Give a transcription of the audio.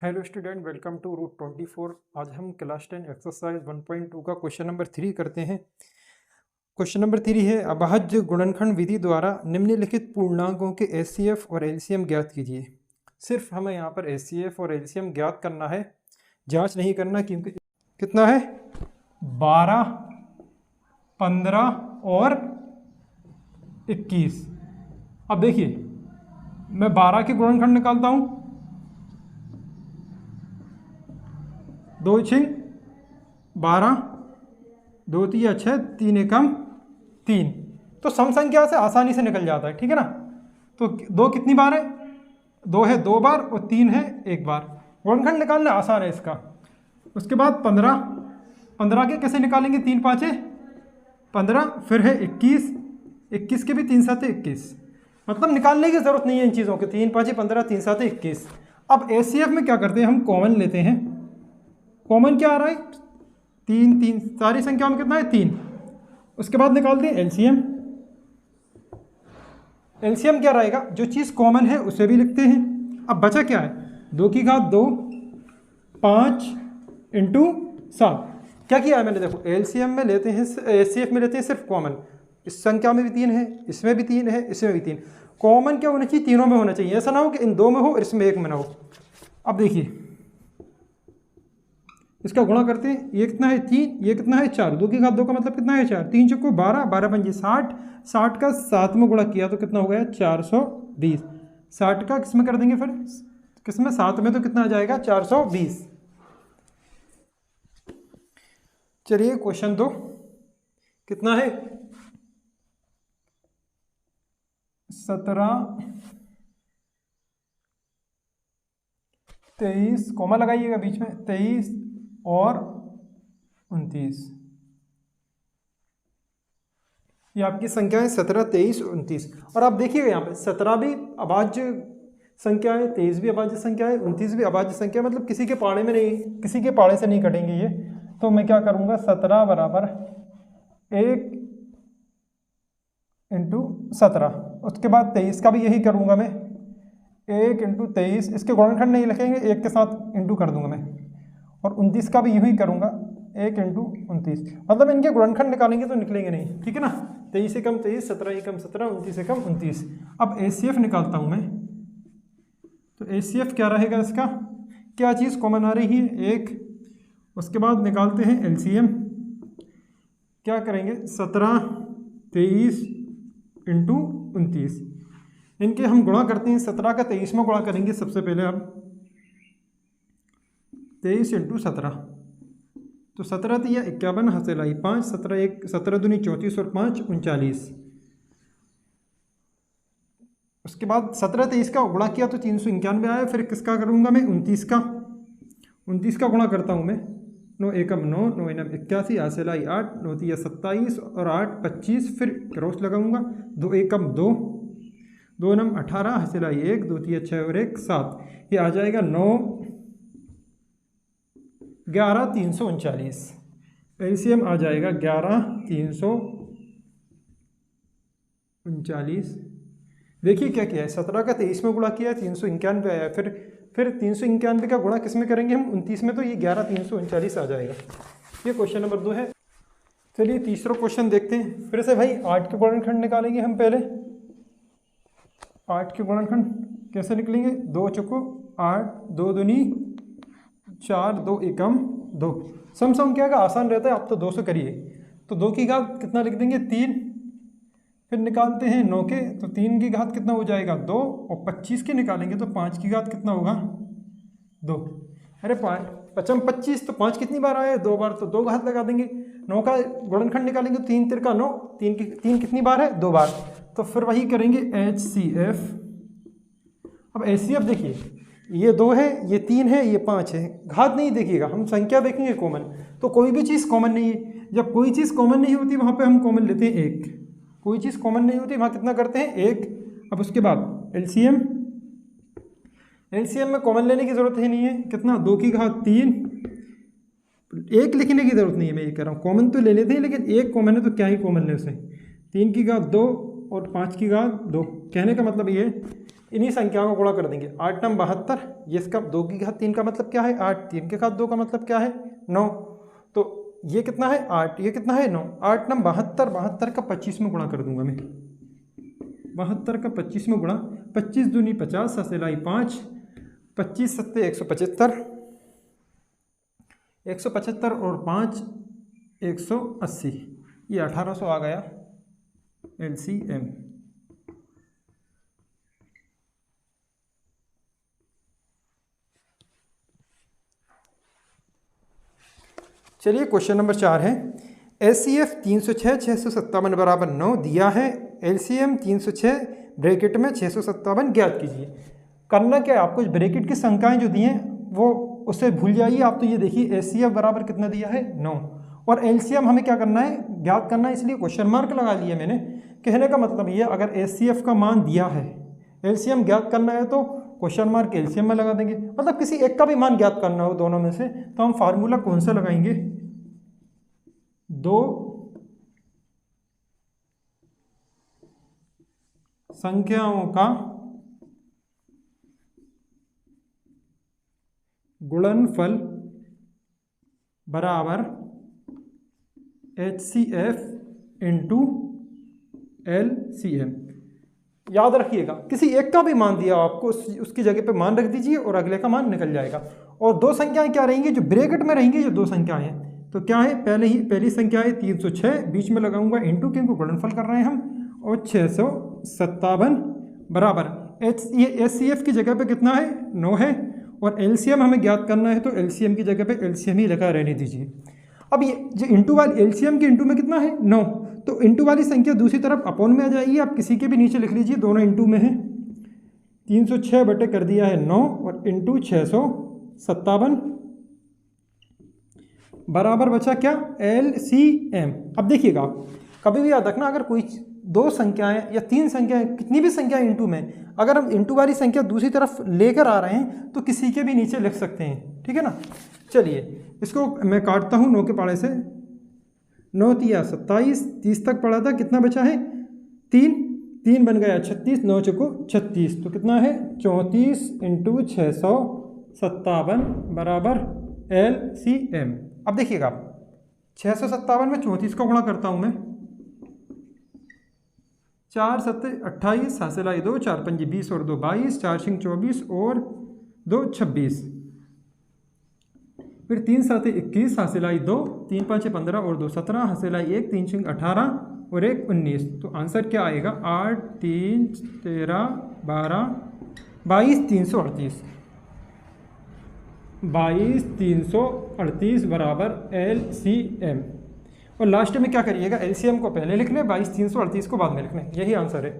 Hello student, welcome to route 24। आज हम class 10 exercise 1.2 का क्वेश्चन नंबर 3 करते हैं। क्वेश्चन नंबर 3 है, अभाज्य गुणनखंड विधि द्वारा निम्नलिखित पूर्णांकों के एचसीएफ और एलसीएम ज्ञात कीजिए। सिर्फ हमें यहाँ पर एचसीएफ और एलसीएम ज्ञात करना है, जांच नहीं करना, क्योंकि कितना है 12, 15 और 21। अब देखिए, मैं 12 के गुणनखंड निकालता हूँ, 2 6 12, 2 3 6, 3 एकम 3। तो सम संख्या से आसानी से निकल जाता है, ठीक है ना। तो 2 कितनी बार है, 2 है 2 बार और 3 है 1 बार। गुणनखंड निकालना आसान है इसका। उसके बाद 15, 15 के कैसे निकालेंगे, 3 5 15, फिर है 21, 21 के भी 3 7 21। मतलब निकालने की जरूरत नहीं है इन चीज़ों के, 3 5 15, 3 7 21। अब एचसीएफ में क्या करते हैं, हम कॉमन लेते हैं। कॉमन क्या आ रहा है, 3 3, सारी संख्याओं में कितना है 3। उसके बाद निकालते हैं एलसीएम। एलसीएम क्या रहेगा, जो चीज़ कॉमन है उसे भी लिखते हैं। अब बचा क्या है, 2 की घात 2, 5 इंटू 7। क्या किया है मैंने, देखो एलसीएम में लेते हैं, एचसीएफ में लेते हैं सिर्फ कॉमन। इस संख्या में भी 3 है, इसमें भी 3 है, इसमें भी 3। कॉमन क्या होना चाहिए, तीनों में होना चाहिए। ऐसा ना हो कि इन 2 में हो और इसमें 1 में ना हो। अब देखिए, इसका गुणा करते हैं, ये कितना है 3, ये कितना है 4। 2 की घात 2 का मतलब कितना है 4, 3 चौको 12, 12 पंजे 60, 60 का 7 में गुणा किया तो कितना हो गया 420। 60 का किस में कर देंगे, फिर किस में, 7 में, तो कितना आ जाएगा 420। चलिए क्वेश्चन 2 कितना है, 17 23, कॉमा लगाइएगा बीच में, 23 और 29। ये आपकी संख्या है 17 23 29। और आप देखिएगा यहाँ पे 17 भी अभाज्य संख्या है, 23 भी अभाज्य संख्या है, 29 भी अभाज्य संख्या है। मतलब किसी के पाड़े में नहीं, किसी के पाड़े से नहीं कटेंगे ये। तो मैं क्या करूँगा, 17 बराबर 1 इंटू 17। उसके बाद 23 का भी यही करूँगा मैं, 1 इंटू 23। इसके गुणनखंड नहीं लिखेंगे, 1 के साथ इंटू कर दूंगा मैं। और 29 का भी यही करूँगा, 1 इंटू 29। मतलब इनके गुणनखंड निकालेंगे तो निकलेंगे नहीं, ठीक है ना। 23 एकम 23, 17 एकम 17, 29 एकम 29। अब एचसीएफ निकालता हूँ मैं। तो एचसीएफ क्या रहेगा इसका, क्या चीज़ कॉमन आ रही है 1। उसके बाद निकालते हैं एलसीएम। क्या करेंगे, 17 23 इंटू 29। इनके हम गुणा करते हैं, 17 का 23 में गुणा करेंगे सबसे पहले। अब 23 इंटू 17, तो 17 दिया 51, हासिल आई 5, 17 1, 17 दूनी 34 और 5 39। उसके बाद 17 23 का गुणा किया तो 391 आया। फिर किसका करूँगा मैं, 29 का। 29 का गुणा करता हूँ मैं, 9 एकम 9, 9 इनम 81, हासिल आई 8, 9 तिया 27 और 8 25। फिर क्रॉस लगाऊंगा, 2 एकम 2, 2 नम 18, हासिल आई 1, 2 तिया 6 और 1 7। ये आ जाएगा 9 11 339। एलसीएम आ जाएगा 11 339। देखिए क्या किया है, 17 का 23 में गुणा किया है, 391 आया। फिर 391 का गुणा किस में करेंगे हम, 29 में, तो ये 11 339 आ जाएगा। ये क्वेश्चन नंबर 2 है। चलिए तीसरा क्वेश्चन देखते हैं। फिर से भाई 8 के गुणनखंड निकालेंगे हम पहले। 8 के गुणनखंड कैसे निकलेंगे, 2 चौको 8, 2 दूनी 4, 2 एकम 2। सम संख्या का आसान रहता है, आप तो 2 से करिए। तो 2 की घात कितना लिख देंगे 3। फिर निकालते हैं 9 के, तो 3 की घात कितना हो जाएगा 2। और 25 के निकालेंगे तो 5 की घात कितना होगा 2। अरे 5 पचम 25, तो 5 कितनी बार आया, 2 बार, तो 2 घात लगा देंगे। 9 का गुणनखंड निकालेंगे तो 3 तिरका 9, 3 कितनी बार है 2 बार। तो फिर वही करेंगे एचसीएफ। अब एचसीएफ देखिए, ये 2 है, ये 3 है, ये 5 है। घात नहीं देखिएगा, हम संख्या देखेंगे कॉमन। तो कोई भी चीज़ कॉमन नहीं है। जब कोई चीज़ कॉमन नहीं होती वहाँ पे हम कॉमन लेते हैं 1। कोई चीज़ कॉमन नहीं होती वहाँ कितना करते हैं 1। अब उसके बाद एलसीएम। एलसीएम में कॉमन लेने की ज़रूरत ही नहीं है। कितना, 2 की घात 3। 1 लिखने की ज़रूरत नहीं है, मैं ये कह रहा हूँ। कॉमन तो ले लेते हैं, लेकिन 1 कॉमन है तो क्या ही कॉमन ले उसे। 3 की घात 2 और 5 की घात 2। कहने का मतलब ये इन्हीं संख्याओं को गुणा कर देंगे। 8 9 72, ये इसका 2 की घात 3 का मतलब क्या है 8, 3 की घात 2 का मतलब क्या है 9, तो ये कितना है 8, ये कितना है 9, 8 9 72, 72 का 25 में गुणा कर दूंगा मैं, 72 का 25 में गुणा, 25 दूनी 50, ससेलाई 5, 25 सत्ते 175, 175 और 5 180, ये 1800 आ गया LCM। चलिए क्वेश्चन नंबर 4 है, SCF 306 657 बराबर 9 दिया है, LCM 306 ब्रैकेट में 657 ज्ञात कीजिए। करना क्या है आपको, ब्रैकेट की संख्याएं जो दी हैं वो उससे भूल जाइए आप, तो ये देखिए SCF बराबर कितना दिया है 9, और LCM हमें क्या करना है ज्ञात करना है, इसलिए क्वेश्चन मार्क लगा लिया मैंने। कहने का मतलब ये अगर SCF का मान दिया है, LCM ज्ञात करना है तो क्वेश्चन मार्क LCM में लगा देंगे, मतलब किसी एक का भी मान ज्ञात करना हो दोनों में से, तो हम फार्मूला कौन सा लगाएंगे, 2 संख्याओं का गुणनफल बराबर HCF इंटू LCM। याद रखिएगा किसी एक का भी मान दिया आपको उसकी जगह पे मान रख दीजिए और अगले का मान निकल जाएगा। और दो संख्याएं क्या रहेंगी जो ब्रैकेट में रहेंगी, जो दो संख्याएं हैं तो क्या है, पहली संख्या है 306, बीच में लगाऊंगा इंटू क्योंकि गुणनफल कर रहे हैं हम, और 657 बराबर HCF की जगह पे कितना है 9 है, और LCM हमें ज्ञात करना है तो LCM की जगह पे LCM ही लगा रहने दीजिए। अब ये जो इंटू वाली LCM के इंटू में कितना है 9, तो इंटू वाली संख्या दूसरी तरफ अपोन में आ जाएगी, आप किसी के भी नीचे लिख लीजिए, दोनों इंटू में है। 306 बटे कर दिया है 9 और इंटू 657 बराबर बचा क्या LCM। अब देखिएगा कभी भी याद रखना, अगर कोई दो संख्याएं या तीन संख्याएं, कितनी भी संख्याएं इंटू में, अगर हम इंटू वाली संख्या दूसरी तरफ लेकर आ रहे हैं तो किसी के भी नीचे लिख सकते हैं, ठीक है ना। चलिए इसको मैं काटता हूँ 9 के पाड़े से, 9 तिया 27, 30 तक पड़ा था, कितना बचा है 3 बन गया 36, 9 चौको 36, तो कितना है 34 इंटू 657 बराबर LCM। अब देखिएगा 657 में 34 का गुणा करता हूँ मैं, 4 7 28, 7 लाई 2, 4 5 20 और 2 22, 4 6 24 और 2 26, फिर 3 7 21, 7 लाई 2, 3 5 15 और 2 17, 7 लाई 1, 3 6 18 और 1 19, तो आंसर क्या आएगा 8 3 13 12 22 338, 22 338 बराबर LCM। और लास्ट में क्या करिएगा, LCM को पहले लिख लें, 22 338 को बाद में लिख लें, यही आंसर है।